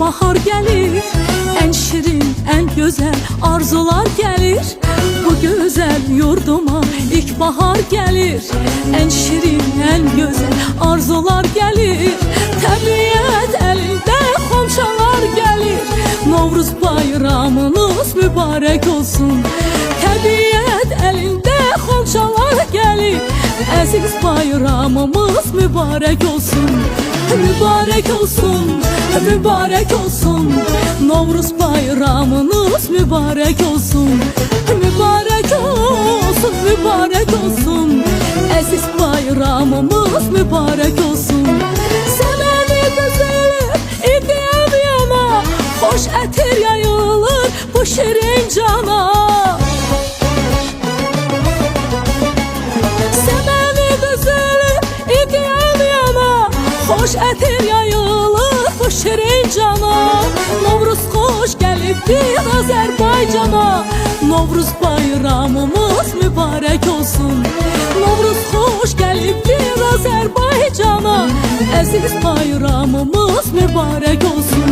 bahar gelir, en şirin, en güzel arzular gelir. Bu güzel yurduma ilk bahar gelir, en şirin, en güzel arzular gelir. Təbiət elinde xonçalar gelir, Novruz bayramınız mübarek olsun. Təbiət elinde xonçalar gelir, aziz bayramımız mübarek olsun. Mübarek olsun, mübarek olsun, Novruz bayramınız mübarek olsun. Mübarek olsun, mübarek olsun, aziz bayramımız mübarek olsun. Səməni düzülür, idiyəm yana, xoş ətir yayılır bu şirin cana. Səməni düzülür, idiyəm yana, xoş ətir yayılır bu şirin cana. Novruz xoş gəlibdir Azərbaycana, Novruz bayramımız mübarek olsun. Novruz xoş gəlibdir Azərbaycana, aziz bayramımız mübarek olsun.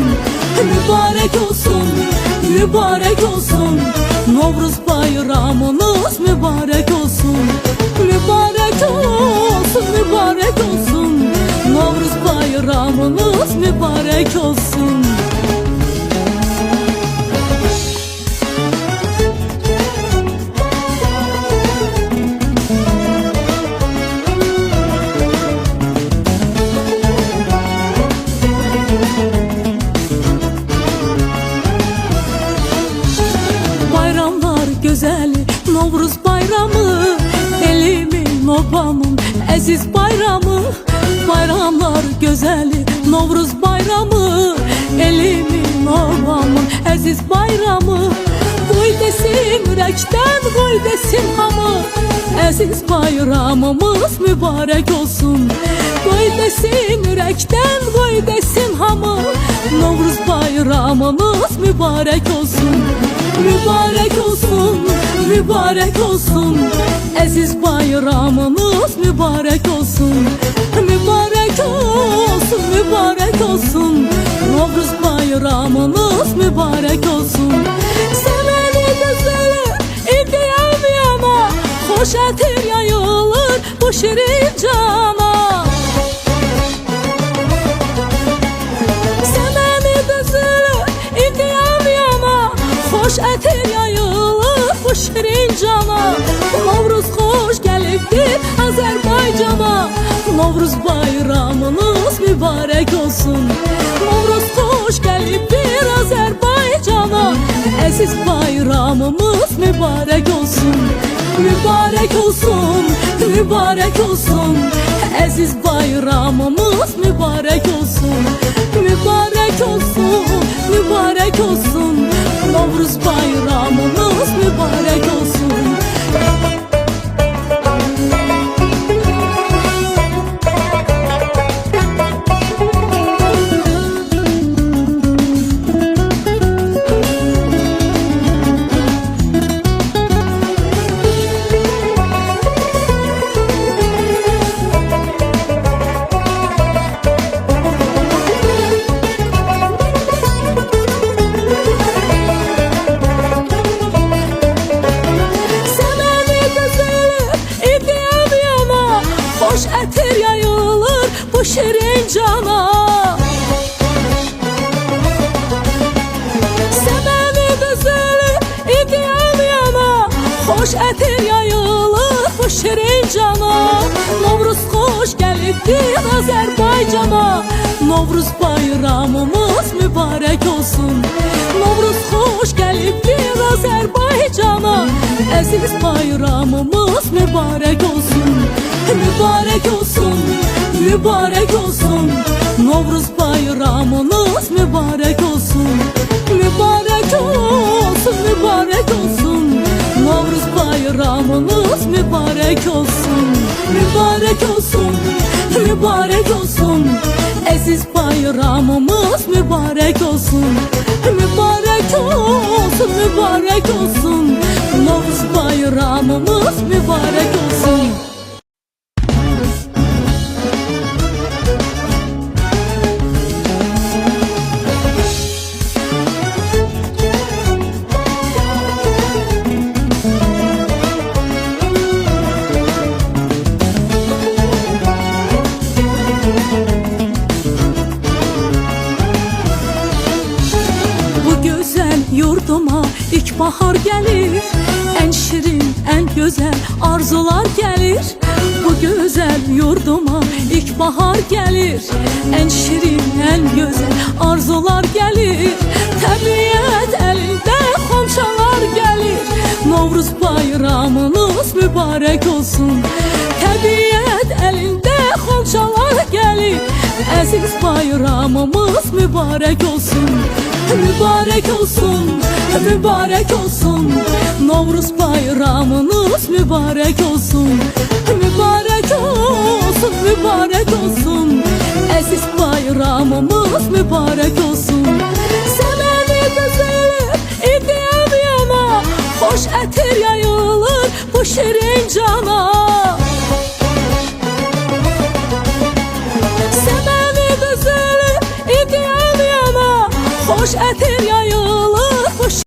Mübarek olsun, mübarek olsun, Novruz bayramınız mübarek olsun. Mübarek olsun, mübarek olsun, Novruz bayramınız mübarek olsun. Bayramlar güzeli Novruz bayramı, elimin obamın aziz bayramı. Bayramlar güzeli Novruz bayramı, elimin obamın aziz bayramı. Qoy desin ürəkdən, qoy desin hamı, aziz bayramımız mübarek olsun. Qoy desin ürəkdən, qoy desin hamı, Novruz bayramınız mübarek olsun. Mübarek olsun, mübarek olsun, aziz bayramınız mübarek olsun. Mübarek olsun, mübarek olsun, Novruz bayramınız mübarek olsun. Səməni düzülür, idiyəm yana, xoş ətir yayılır bu şirin cana. Səməni düzülür, idiyəm yana, xoş ətir yayılır bu şirin cana. Novruz xoş gəlibdir Azərbaycana, Novruz bayramınız mübarek olsun. Novruz xoş gəlibdir Azərbaycana, aziz bayramımız mübarek olsun. Mübarek olsun, mübarek olsun, aziz bayramımız mübarek olsun. Mübarek olsun, mübarek olsun, Novruz bayramımız mübarek olsun. Xoş ətir yayılır bu şirin cana. Səməni düzülür, idiyəm yana, xoş ətir yayılır bu şirin cana. Novruz xoş gəlibdir Azərbaycana, Novruz bayramımız mübarek olsun. Novruz xoş gəlibdir Azərbaycana, aziz bayramımız mübarek olsun. Mübarek olsun, mübarek olsun, Novruz bayramınız mübarek olsun. Mübarek olsun, mübarek olsun, Novruz bayramınız mübarek olsun. Mübarek olsun, mübarek olsun, aziz bayramımız mübarek olsun. Mübarek olsun, mübarek olsun, Novruz bayramımız mübarek olsun. bahar gelir. En şirin, en güzel arzular gelir. Bu güzel yurduma ilk bahar gelir. En şirin, en güzel arzular gelir. Təbiət elinde xonçalar gelir. Novruz bayramınız mübarek olsun. Təbiət elinde xonçalar gelir. Əziz bayramımız mübarek olsun. Mübarek olsun, mübarek olsun. Novruz bayramınız mübarek olsun. Mübarek olsun, mübarek olsun. Əziz bayramımız mübarek olsun. Səbəbi düzülür, idiyam yana. Xoş ətir yayılır bu şirin